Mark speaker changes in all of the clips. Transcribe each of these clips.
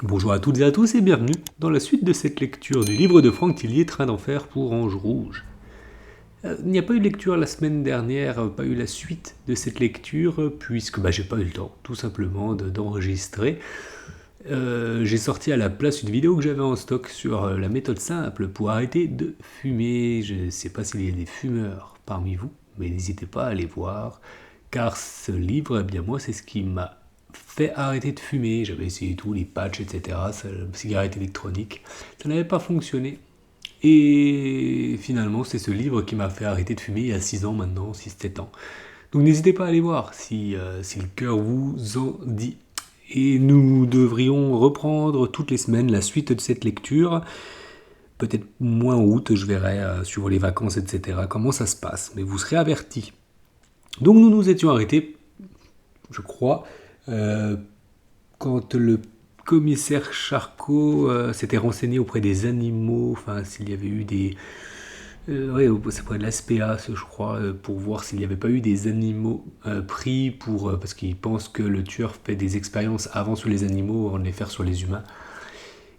Speaker 1: Bonjour à toutes et à tous et bienvenue dans la suite de cette lecture du livre de Franck Tillier, Train d'enfer pour Ange Rouge. Il n'y a pas eu de lecture la semaine dernière, pas eu la suite de cette lecture, puisque j'ai pas eu le temps, tout simplement, d'enregistrer. J'ai sorti à la place une vidéo que j'avais en stock sur la méthode simple pour arrêter de fumer. Je ne sais pas s'il y a des fumeurs parmi vous, mais n'hésitez pas à aller voir, car ce livre, eh bien moi, c'est ce qui m'a fait arrêter de fumer. J'avais essayé tout, les patchs, etc., cigarettes électroniques, ça n'avait pas fonctionné. Et finalement, c'est ce livre qui m'a fait arrêter de fumer il y a 6 ans maintenant, 6-7 ans. Donc n'hésitez pas à aller voir si le cœur vous en dit. Et nous devrions reprendre toutes les semaines la suite de cette lecture. Peut-être moins en août, je verrai suivant les vacances, etc., comment ça se passe. Mais vous serez avertis. Donc nous nous étions arrêtés, je crois, quand le commissaire Charcot s'était renseigné auprès des animaux, enfin s'il y avait eu des... c'est près de la SPA, je crois, pour voir s'il n'y avait pas eu des animaux pris parce qu'il pense que le tueur fait des expériences avant sur les animaux avant de les faire sur les humains.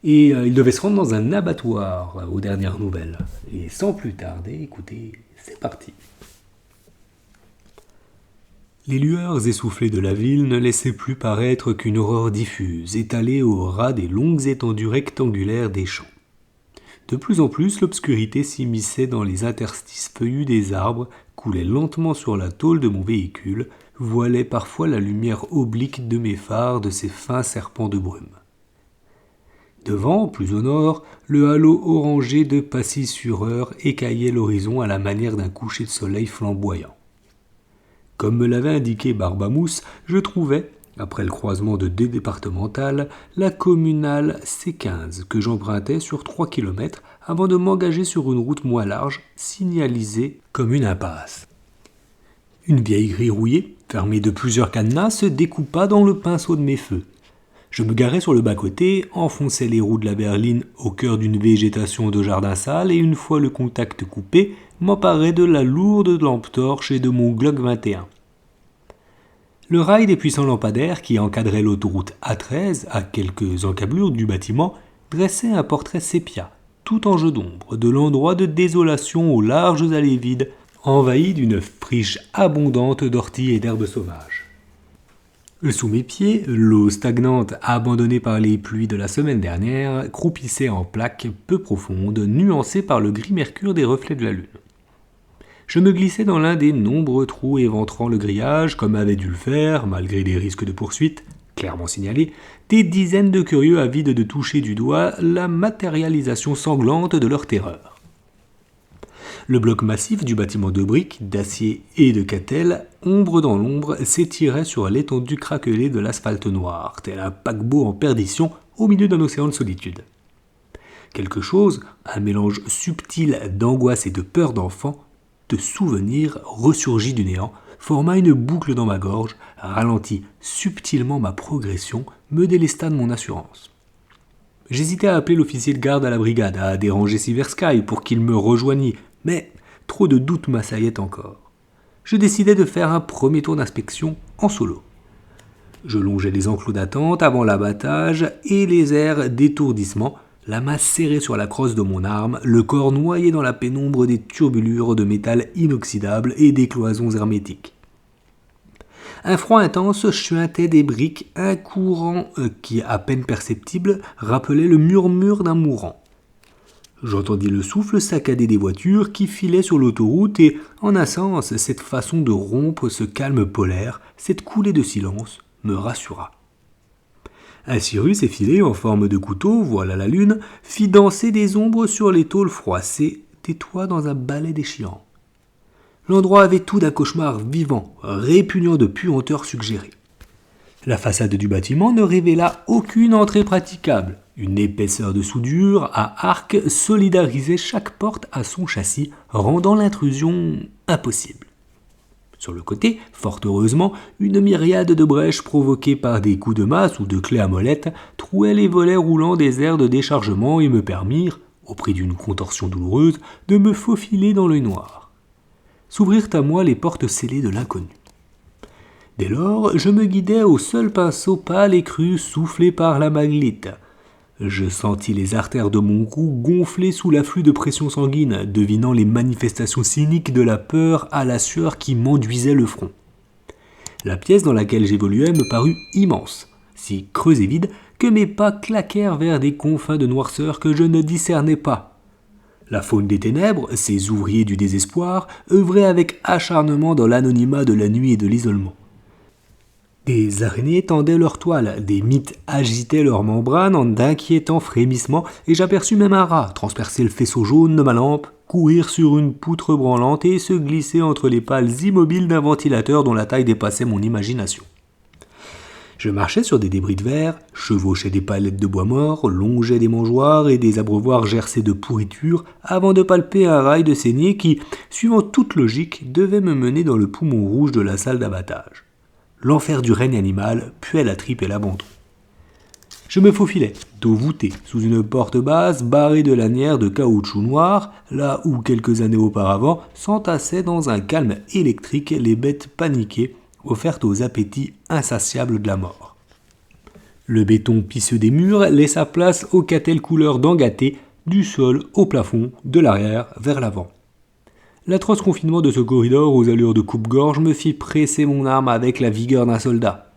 Speaker 1: Et il devait se rendre dans un abattoir aux dernières nouvelles. Et sans plus tarder, écoutez, c'est parti. Les lueurs essoufflées de la ville ne laissaient plus paraître qu'une aurore diffuse, étalée au ras des longues étendues rectangulaires des champs. De plus en plus, l'obscurité s'immisçait dans les interstices feuillus des arbres, coulait lentement sur la tôle de mon véhicule, voilait parfois la lumière oblique de mes phares de ces fins serpents de brume. Devant, plus au nord, le halo orangé de Passy-sur-Eure écaillait l'horizon à la manière d'un coucher de soleil flamboyant. Comme me l'avait indiqué Barbamousse, je trouvais, après le croisement de 2 départementales, la communale C15 que j'empruntais sur 3 km avant de m'engager sur une route moins large, signalisée comme une impasse. Une vieille grille rouillée, fermée de plusieurs cadenas, se découpa dans le pinceau de mes feux. Je me garai sur le bas-côté, enfonçai les roues de la berline au cœur d'une végétation de jardin sale et une fois le contact coupé, m'emparai de la lourde lampe torche et de mon Glock 21. Le rail des puissants lampadaires qui encadraient l'autoroute A13 à quelques encablures du bâtiment dressait un portrait sépia, tout en jeu d'ombre, de l'endroit de désolation aux larges allées vides, envahies d'une friche abondante d'orties et d'herbes sauvages. Sous mes pieds, l'eau stagnante abandonnée par les pluies de la semaine dernière croupissait en plaques peu profondes, nuancées par le gris mercure des reflets de la lune. Je me glissais dans l'un des nombreux trous éventrant le grillage, comme avaient dû le faire, malgré des risques de poursuite, clairement signalés, des dizaines de curieux avides de toucher du doigt la matérialisation sanglante de leur terreur. Le bloc massif du bâtiment de briques, d'acier et de catelle, ombre dans l'ombre, s'étirait sur l'étendue craquelée de l'asphalte noir, tel un paquebot en perdition au milieu d'un océan de solitude. Quelque chose, un mélange subtil d'angoisse et de peur d'enfant, de souvenir ressurgit du néant, forma une boucle dans ma gorge, ralentit subtilement ma progression, me délesta de mon assurance. J'hésitais à appeler l'officier de garde à la brigade, à déranger Siversky pour qu'il me rejoignît, mais trop de doutes m'assaillaient encore. Je décidai de faire un premier tour d'inspection en solo. Je longeais les enclos d'attente avant l'abattage et les airs d'étourdissement, la main serrée sur la crosse de mon arme, le corps noyé dans la pénombre des turbulures de métal inoxydable et des cloisons hermétiques. Un froid intense chuintait des briques, un courant qui, à peine perceptible, rappelait le murmure d'un mourant. J'entendis le souffle saccadé des voitures qui filaient sur l'autoroute et, en un sens, cette façon de rompre ce calme polaire, cette coulée de silence, me rassura. Un Cyrus effilé en forme de couteau, voilà la lune, fit danser des ombres sur les tôles froissées, des toits dans un balai déchirant. L'endroit avait tout d'un cauchemar vivant, répugnant de puanteur suggérée. La façade du bâtiment ne révéla aucune entrée praticable. Une épaisseur de soudure à arc solidarisait chaque porte à son châssis, rendant l'intrusion impossible. Sur le côté, fort heureusement, une myriade de brèches provoquées par des coups de masse ou de clés à molette trouaient les volets roulants des aires de déchargement et me permirent, au prix d'une contorsion douloureuse, de me faufiler dans l'œil noir. S'ouvrirent à moi les portes scellées de l'inconnu. Dès lors, je me guidais au seul pinceau pâle et cru soufflé par la maglite. Je sentis les artères de mon cou gonfler sous l'afflux de pression sanguine, devinant les manifestations cyniques de la peur à la sueur qui m'enduisait le front. La pièce dans laquelle j'évoluais me parut immense, si creuse et vide que mes pas claquèrent vers des confins de noirceur que je ne discernais pas. La faune des ténèbres, ces ouvriers du désespoir, œuvraient avec acharnement dans l'anonymat de la nuit et de l'isolement. Des araignées tendaient leurs toiles, des mythes agitaient leurs membranes en d'inquiétants frémissements, et j'aperçus même un rat transpercer le faisceau jaune de ma lampe, courir sur une poutre branlante et se glisser entre les pales immobiles d'un ventilateur dont la taille dépassait mon imagination. Je marchais sur des débris de verre, chevauchais des palettes de bois mort, longeais des mangeoires et des abreuvoirs gercés de pourriture avant de palper un rail de saignée qui, suivant toute logique, devait me mener dans le poumon rouge de la salle d'abattage. L'enfer du règne animal puait la tripe et l'abandon. Je me faufilais, dos voûté, sous une porte basse barrée de lanières de caoutchouc noir, là où quelques années auparavant s'entassaient dans un calme électrique les bêtes paniquées, offertes aux appétits insatiables de la mort. Le béton pisseux des murs laissa place aux catelles couleurs d'engaté, du sol au plafond, de l'arrière vers l'avant. L'atroce confinement de ce corridor aux allures de coupe-gorge me fit presser mon arme avec la vigueur d'un soldat.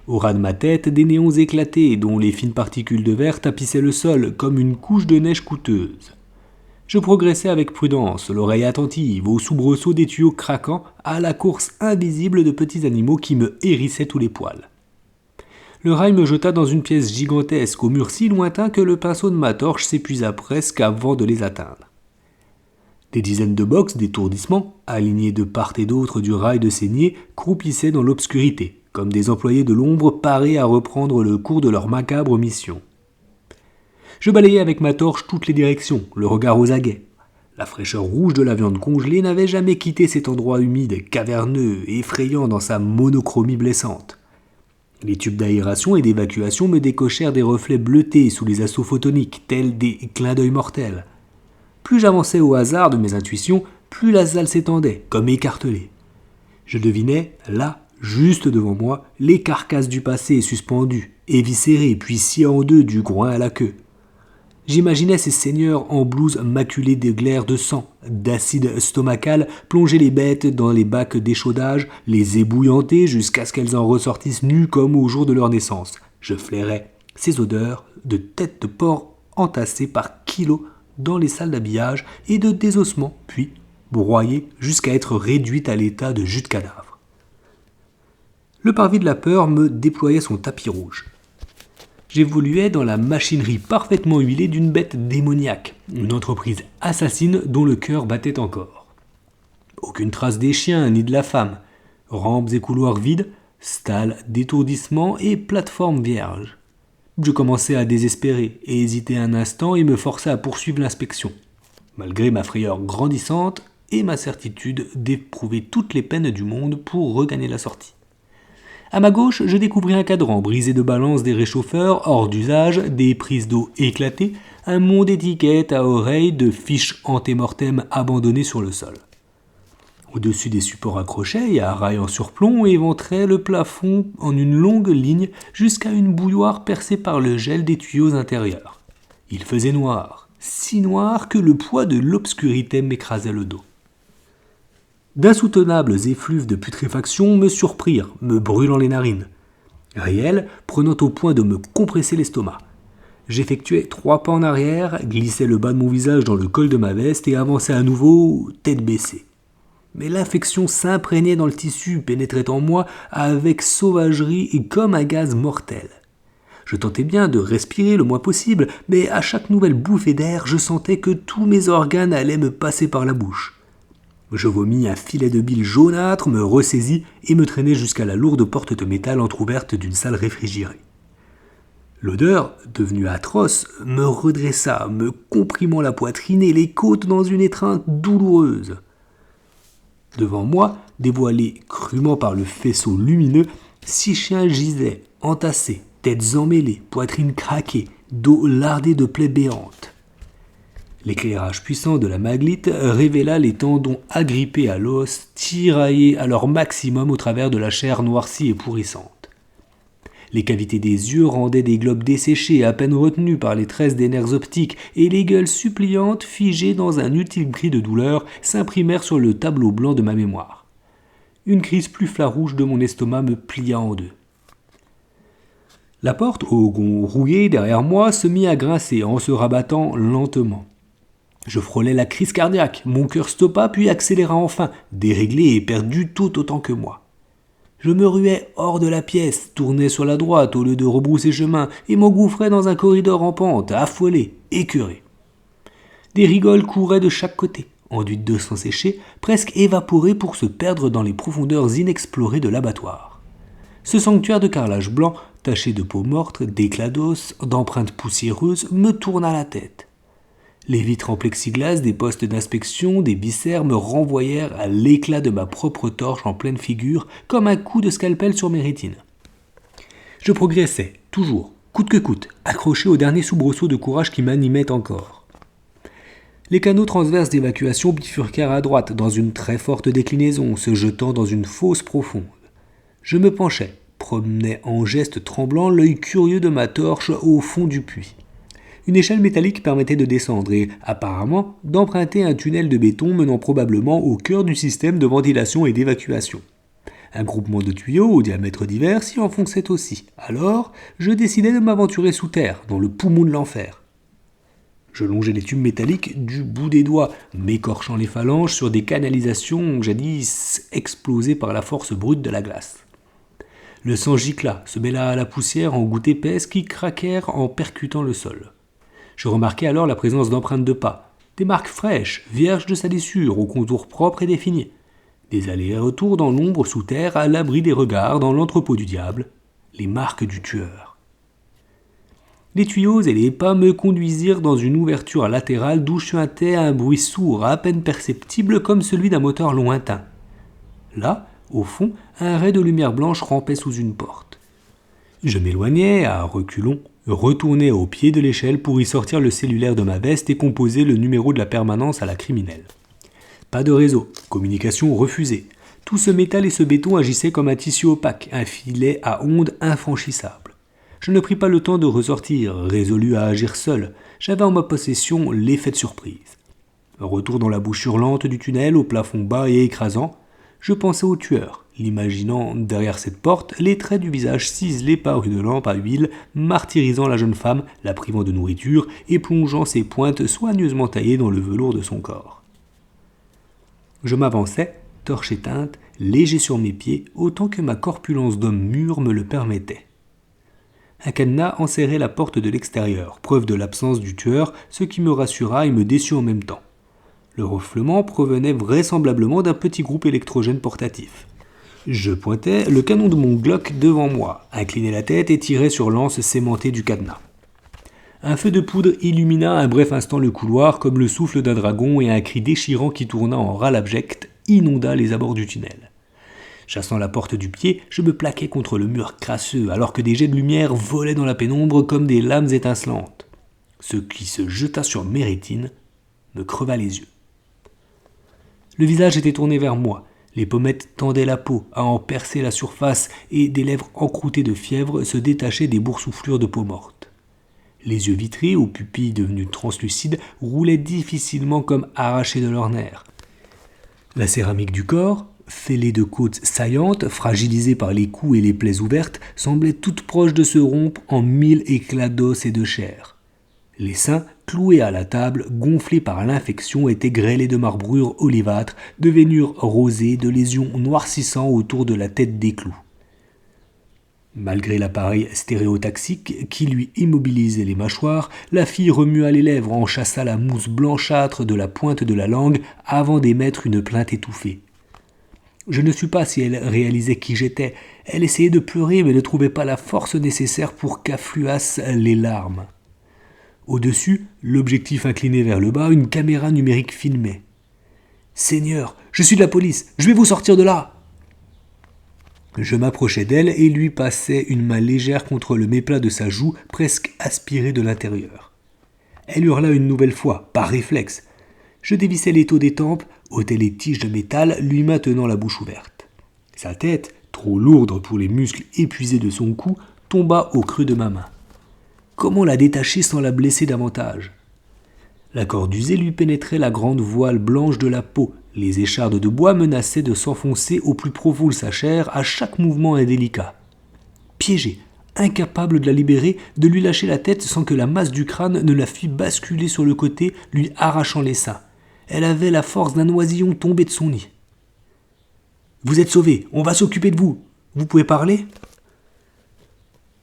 Speaker 1: Au ras de ma tête, des néons éclatés, dont les fines particules de verre tapissaient le sol comme une couche de neige coûteuse. Je progressais avec prudence, l'oreille attentive, aux soubresauts des tuyaux craquants, à la course invisible de petits animaux qui me hérissaient tous les poils. Le rail me jeta dans une pièce gigantesque, au mur si lointain que le pinceau de ma torche s'épuisa presque avant de les atteindre. Des dizaines de box d'étourdissement, alignés de part et d'autre du rail de saignée, croupissaient dans l'obscurité, comme des employés de l'ombre parés à reprendre le cours de leur macabre mission. Je balayais avec ma torche toutes les directions, le regard aux aguets. La fraîcheur rouge de la viande congelée n'avait jamais quitté cet endroit humide, caverneux, effrayant dans sa monochromie blessante. Les tubes d'aération et d'évacuation me décochèrent des reflets bleutés sous les assauts photoniques, tels des clins d'œil mortels. Plus j'avançais au hasard de mes intuitions, plus la salle s'étendait, comme écartelée. Je devinais, là, juste devant moi, les carcasses du passé suspendues, éviscérées, puis sciées en deux du groin à la queue. J'imaginais ces seigneurs en blouse maculée de glaires de sang, d'acide stomacal, plonger les bêtes dans les bacs d'échaudage, les ébouillanter jusqu'à ce qu'elles en ressortissent nues comme au jour de leur naissance. Je flairais ces odeurs de têtes de porc entassées par kilos dans les salles d'habillage et de désossement, puis broyées jusqu'à être réduites à l'état de jus de cadavre. Le parvis de la peur me déployait son tapis rouge. J'évoluais dans la machinerie parfaitement huilée d'une bête démoniaque, une entreprise assassine dont le cœur battait encore. Aucune trace des chiens ni de la femme, rampes et couloirs vides, stalles d'étourdissement et plateformes vierges. Je commençais à désespérer et hésiter un instant et me forçais à poursuivre l'inspection, malgré ma frayeur grandissante et ma certitude d'éprouver toutes les peines du monde pour regagner la sortie. À ma gauche, je découvris un cadran brisé de balances des réchauffeurs hors d'usage, des prises d'eau éclatées, un mont d'étiquettes à oreilles de fiches antémortem abandonnées sur le sol. Au-dessus des supports accrochés et à rails en surplomb éventrait le plafond en une longue ligne jusqu'à une bouilloire percée par le gel des tuyaux intérieurs. Il faisait noir, si noir que le poids de l'obscurité m'écrasait le dos. D'insoutenables effluves de putréfaction me surprirent, me brûlant les narines. Réel, prenant au point de me compresser l'estomac. J'effectuais 3 pas en arrière, glissais le bas de mon visage dans le col de ma veste et avançais à nouveau, tête baissée. Mais l'infection s'imprégnait dans le tissu, pénétrait en moi avec sauvagerie et comme un gaz mortel. Je tentais bien de respirer le moins possible, mais à chaque nouvelle bouffée d'air, je sentais que tous mes organes allaient me passer par la bouche. Je vomis un filet de bile jaunâtre, me ressaisis et me traînai jusqu'à la lourde porte de métal entr'ouverte d'une salle réfrigérée. L'odeur, devenue atroce, me redressa, me comprimant la poitrine et les côtes dans une étreinte douloureuse. Devant moi, dévoilés crûment par le faisceau lumineux, 6 chiens gisaient, entassés, têtes emmêlées, poitrines craquées, dos lardé de plaies béantes. L'éclairage puissant de la maglite révéla les tendons agrippés à l'os, tiraillés à leur maximum au travers de la chair noircie et pourrissante. Les cavités des yeux rendaient des globes desséchés, à peine retenus par les tresses des nerfs optiques, et les gueules suppliantes, figées dans un utile cri de douleur, s'imprimèrent sur le tableau blanc de ma mémoire. Une crise plus farouche de mon estomac me plia en deux. La porte, au gonds rouillé derrière moi, se mit à grincer en se rabattant lentement. Je frôlais la crise cardiaque, mon cœur stoppa puis accéléra enfin, déréglé et perdu tout autant que moi. Je me ruais hors de la pièce, tournais sur la droite au lieu de rebrousser chemin et m'engouffrais dans un corridor en pente, affolé, écœuré. Des rigoles couraient de chaque côté, enduites de sang séché, presque évaporées pour se perdre dans les profondeurs inexplorées de l'abattoir. Ce sanctuaire de carrelage blanc, taché de peau morte, d'éclats d'os, d'empreintes poussiéreuses, me tourna la tête. Les vitres en plexiglas des postes d'inspection des viscères me renvoyèrent à l'éclat de ma propre torche en pleine figure, comme un coup de scalpel sur mes rétines. Je progressais, toujours, coûte que coûte, accroché au dernier soubresaut de courage qui m'animait encore. Les canaux transverses d'évacuation bifurquèrent à droite, dans une très forte déclinaison, se jetant dans une fosse profonde. Je me penchais, promenais en geste tremblant l'œil curieux de ma torche au fond du puits. Une échelle métallique permettait de descendre et, apparemment, d'emprunter un tunnel de béton menant probablement au cœur du système de ventilation et d'évacuation. Un groupement de tuyaux au diamètre divers s'y enfonçait aussi. Alors, je décidai de m'aventurer sous terre, dans le poumon de l'enfer. Je longeais les tubes métalliques du bout des doigts, m'écorchant les phalanges sur des canalisations jadis explosées par la force brute de la glace. Le sang gicla, se mêla à la poussière en gouttes épaisses qui craquèrent en percutant le sol. Je remarquai alors la présence d'empreintes de pas, des marques fraîches, vierges de salissure, aux contours propres et définis, des allers et retours dans l'ombre sous terre, à l'abri des regards, dans l'entrepôt du diable, les marques du tueur. Les tuyaux et les pas me conduisirent dans une ouverture latérale d'où chuintait un bruit sourd, à peine perceptible comme celui d'un moteur lointain. Là, au fond, un ray de lumière blanche rampait sous une porte. Je m'éloignai, à reculons, retournai au pied de l'échelle pour y sortir le cellulaire de ma veste et composer le numéro de la permanence à la criminelle. Pas de réseau, communication refusée. Tout ce métal et ce béton agissaient comme un tissu opaque, un filet à ondes infranchissable. Je ne pris pas le temps de ressortir, résolu à agir seul. J'avais en ma possession l'effet de surprise. Retour dans la bouche hurlante du tunnel, au plafond bas et écrasant, je pensais au tueur, l'imaginant derrière cette porte, les traits du visage ciselés par une lampe à huile, martyrisant la jeune femme, la privant de nourriture et plongeant ses pointes soigneusement taillées dans le velours de son corps. Je m'avançais, torche éteinte, léger sur mes pieds, autant que ma corpulence d'homme mûr me le permettait. Un cadenas enserrait la porte de l'extérieur, preuve de l'absence du tueur, ce qui me rassura et me déçut en même temps. Le ronflement provenait vraisemblablement d'un petit groupe électrogène portatif. Je pointais le canon de mon Glock devant moi, inclinai la tête et tirai sur l'anse sémentée du cadenas. Un feu de poudre illumina un bref instant le couloir comme le souffle d'un dragon et un cri déchirant qui tourna en râle abject inonda les abords du tunnel. Chassant la porte du pied, je me plaquai contre le mur crasseux alors que des jets de lumière volaient dans la pénombre comme des lames étincelantes. Ce qui se jeta sur mes rétines me creva les yeux. Le visage était tourné vers moi, les pommettes tendaient la peau à en percer la surface et des lèvres encroûtées de fièvre se détachaient des boursouflures de peau morte. Les yeux vitrés, aux pupilles devenues translucides, roulaient difficilement comme arrachés de leurs nerfs. La céramique du corps, fêlée de côtes saillantes, fragilisée par les coups et les plaies ouvertes, semblait toute proche de se rompre en 1000 éclats d'os et de chair. Les seins, cloués à la table, gonflés par l'infection, étaient grêlés de marbrures olivâtres, de veinures rosées, de lésions noircissant autour de la tête des clous. Malgré l'appareil stéréotaxique qui lui immobilisait les mâchoires, la fille remua les lèvres, en chassa la mousse blanchâtre de la pointe de la langue avant d'émettre une plainte étouffée. Je ne sus pas si elle réalisait qui j'étais. Elle essayait de pleurer mais ne trouvait pas la force nécessaire pour qu'affluassent les larmes. Au-dessus, l'objectif incliné vers le bas, une caméra numérique filmait. « Seigneur, je suis de la police, je vais vous sortir de là !» Je m'approchai d'elle et lui passai une main légère contre le méplat de sa joue, presque aspirée de l'intérieur. Elle hurla une nouvelle fois, par réflexe. Je dévissai l'étau des tempes, ôtai les tiges de métal, lui maintenant la bouche ouverte. Sa tête, trop lourde pour les muscles épuisés de son cou, tomba au creux de ma main. Comment la détacher sans la blesser davantage ? La corde usée lui pénétrait la grande voile blanche de la peau. Les échardes de bois menaçaient de s'enfoncer au plus profond de sa chair à chaque mouvement indélicat. Piégé, incapable de la libérer, de lui lâcher la tête sans que la masse du crâne ne la fît basculer sur le côté, lui arrachant les seins. Elle avait la force d'un oisillon tombé de son nid. « Vous êtes sauvé, on va s'occuper de vous. Vous pouvez parler ?»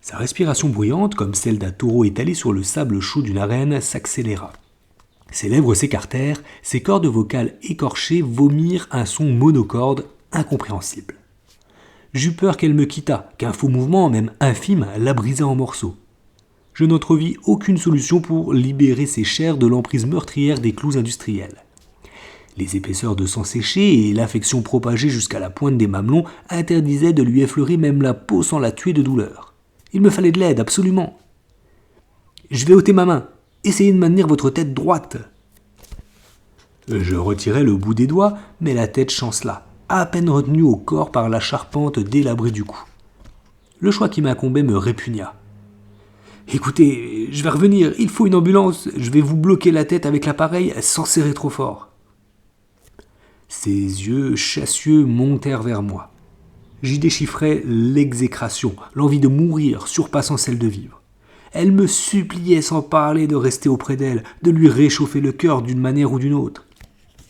Speaker 1: Sa respiration bruyante, comme celle d'un taureau étalé sur le sable chaud d'une arène, s'accéléra. Ses lèvres s'écartèrent, ses cordes vocales écorchées vomirent un son monocorde incompréhensible. J'eus peur qu'elle me quittât, qu'un faux mouvement, même infime, la brisât en morceaux. Je n'entrevis aucune solution pour libérer ses chairs de l'emprise meurtrière des clous industriels. Les épaisseurs de sang séché et l'infection propagée jusqu'à la pointe des mamelons interdisaient de lui effleurer même la peau sans la tuer de douleur. Il me fallait de l'aide, absolument. « Je vais ôter ma main. Essayez de maintenir votre tête droite. » Je retirai le bout des doigts, mais la tête chancela, à peine retenue au corps par la charpente délabrée du cou. Le choix qui m'incombait me répugna. « Écoutez, je vais revenir, il faut une ambulance, je vais vous bloquer la tête avec l'appareil sans serrer trop fort. » Ses yeux chassieux montèrent vers moi. J'y déchiffrais l'exécration, l'envie de mourir surpassant celle de vivre. Elle me suppliait sans parler de rester auprès d'elle, de lui réchauffer le cœur d'une manière ou d'une autre.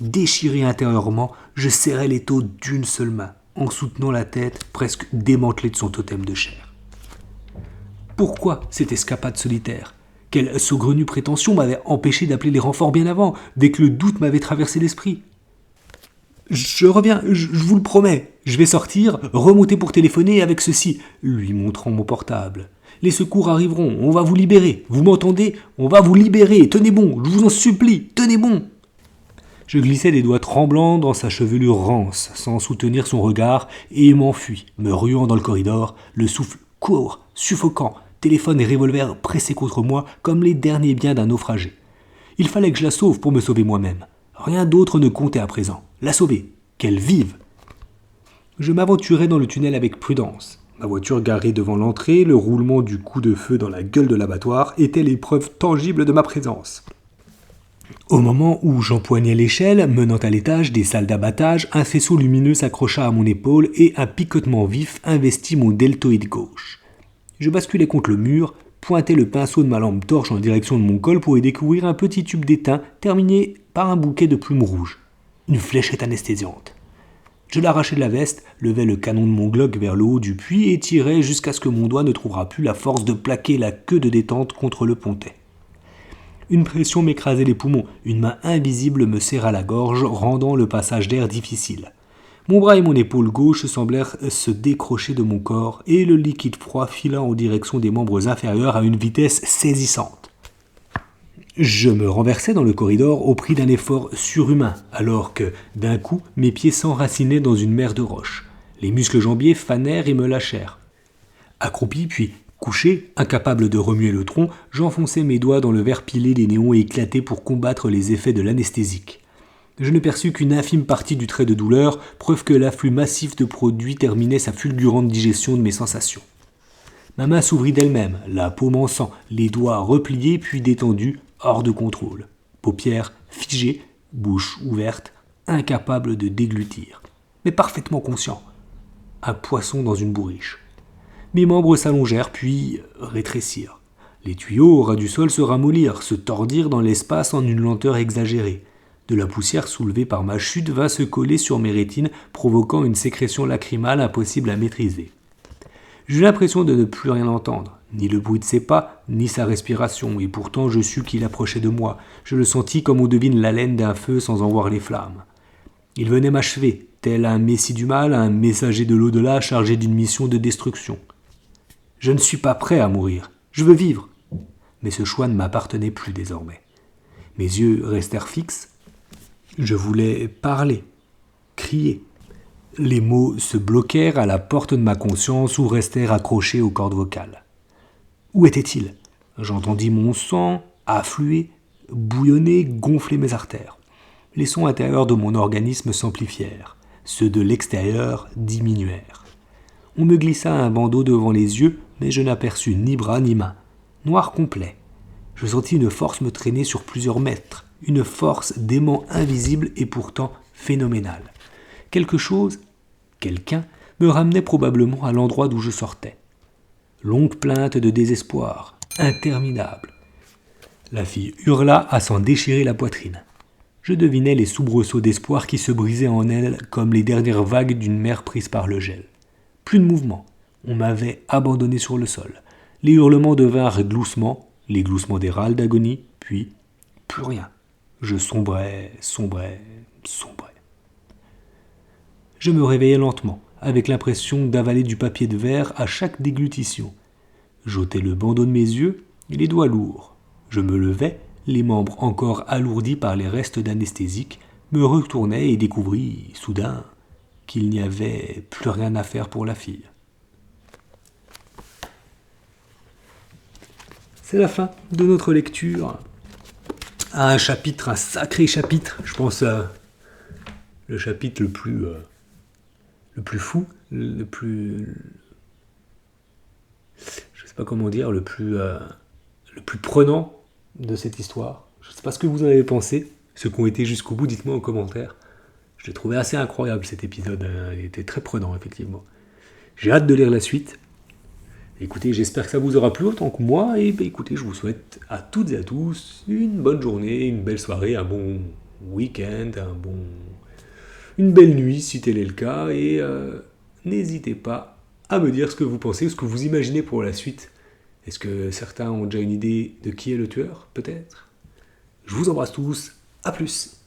Speaker 1: Déchiré intérieurement, je serrais l'étau d'une seule main, en soutenant la tête presque démantelée de son totem de chair. Pourquoi cette escapade solitaire ? Quelle saugrenue prétention m'avait empêché d'appeler les renforts bien avant, dès que le doute m'avait traversé l'esprit ? Je reviens, je vous le promets. Je vais sortir, remonter pour téléphoner avec ceci, lui montrant mon portable. Les secours arriveront, on va vous libérer. Vous m'entendez ? On va vous libérer. Tenez bon, je vous en supplie, tenez bon. Je glissai des doigts tremblants dans sa chevelure rance, sans soutenir son regard, et m'enfuis, me ruant dans le corridor, le souffle court, suffocant, téléphone et revolver pressés contre moi comme les derniers biens d'un naufragé. Il fallait que je la sauve pour me sauver moi-même. Rien d'autre ne comptait à présent. La sauver, qu'elle vive. Je m'aventurai dans le tunnel avec prudence. Ma voiture garée devant l'entrée, le roulement du coup de feu dans la gueule de l'abattoir étaient les preuves tangibles de ma présence. Au moment où j'empoignais l'échelle menant à l'étage des salles d'abattage, un faisceau lumineux s'accrocha à mon épaule et un picotement vif investit mon deltoïde gauche. Je basculai contre le mur, pointai le pinceau de ma lampe torche en direction de mon col pour y découvrir un petit tube d'étain terminé par un bouquet de plumes rouges. Une fléchette anesthésiante. Je l'arrachai de la veste, levai le canon de mon Glock vers le haut du puits et tirai jusqu'à ce que mon doigt ne trouvera plus la force de plaquer la queue de détente contre le pontet. Une pression m'écrasait les poumons, une main invisible me serra la gorge, rendant le passage d'air difficile. Mon bras et mon épaule gauche semblèrent se décrocher de mon corps et le liquide froid fila en direction des membres inférieurs à une vitesse saisissante. Je me renversai dans le corridor au prix d'un effort surhumain, alors que, d'un coup, mes pieds s'enracinaient dans une mer de roches. Les muscles jambiers fanèrent et me lâchèrent. Accroupi, puis couché, incapable de remuer le tronc, j'enfonçai mes doigts dans le verre pilé des néons éclatés pour combattre les effets de l'anesthésique. Je ne perçus qu'une infime partie du trait de douleur, preuve que l'afflux massif de produits terminait sa fulgurante digestion de mes sensations. Ma main s'ouvrit d'elle-même, la paume en sang, les doigts repliés puis détendus, hors de contrôle. Paupières figées, bouche ouverte, incapable de déglutir, mais parfaitement conscient. Un poisson dans une bourriche. Mes membres s'allongèrent puis rétrécirent. Les tuyaux au ras du sol se ramollirent, se tordirent dans l'espace en une lenteur exagérée. De la poussière soulevée par ma chute vint se coller sur mes rétines, provoquant une sécrétion lacrymale impossible à maîtriser. J'eus l'impression de ne plus rien entendre, ni le bruit de ses pas, ni sa respiration, et pourtant je sus qu'il approchait de moi. Je le sentis comme on devine l'haleine d'un feu sans en voir les flammes. Il venait m'achever, tel un messie du mal, un messager de l'au-delà chargé d'une mission de destruction. Je ne suis pas prêt à mourir, je veux vivre. Mais ce choix ne m'appartenait plus désormais. Mes yeux restèrent fixes. Je voulais parler, crier. Les mots se bloquèrent à la porte de ma conscience ou restèrent accrochés aux cordes vocales. Où était-il ? J'entendis mon sang affluer, bouillonner, gonfler mes artères. Les sons intérieurs de mon organisme s'amplifièrent. Ceux de l'extérieur diminuèrent. On me glissa un bandeau devant les yeux, mais je n'aperçus ni bras ni mains. Noir complet. Je sentis une force me traîner sur plusieurs mètres, une force d'aimant invisible et pourtant phénoménale. Quelque chose, quelqu'un, me ramenait probablement à l'endroit d'où je sortais. Longue plainte de désespoir, interminable. La fille hurla à s'en déchirer la poitrine. Je devinais les soubresauts d'espoir qui se brisaient en elle comme les dernières vagues d'une mer prise par le gel. Plus de mouvement. On m'avait abandonné sur le sol. Les hurlements devinrent gloussements, les gloussements des râles d'agonie, puis plus rien. Je sombrais. Je me réveillais lentement, avec l'impression d'avaler du papier de verre à chaque déglutition. J'ôtais le bandeau de mes yeux et les doigts lourds. Je me levais, les membres encore alourdis par les restes d'anesthésique, me retournais et découvris, soudain, qu'il n'y avait plus rien à faire pour la fille. C'est la fin de notre lecture. Un chapitre, un sacré chapitre. Je pense le chapitre le plus fou, le plus, je sais pas comment dire, le plus prenant de cette histoire. Je sais pas ce que vous en avez pensé. Ceux qui ont été jusqu'au bout, dites-moi en commentaire. Je l'ai trouvé assez incroyable cet épisode. Il était très prenant, effectivement. J'ai hâte de lire la suite. Écoutez, j'espère que ça vous aura plu autant que moi. Et écoutez, je vous souhaite à toutes et à tous une bonne journée, une belle soirée, un bon week-end, une belle nuit si tel est le cas. Et n'hésitez pas à me dire ce que vous pensez, ce que vous imaginez pour la suite. Est-ce que certains ont déjà une idée de qui est le tueur, peut-être ? Je vous embrasse tous. À plus.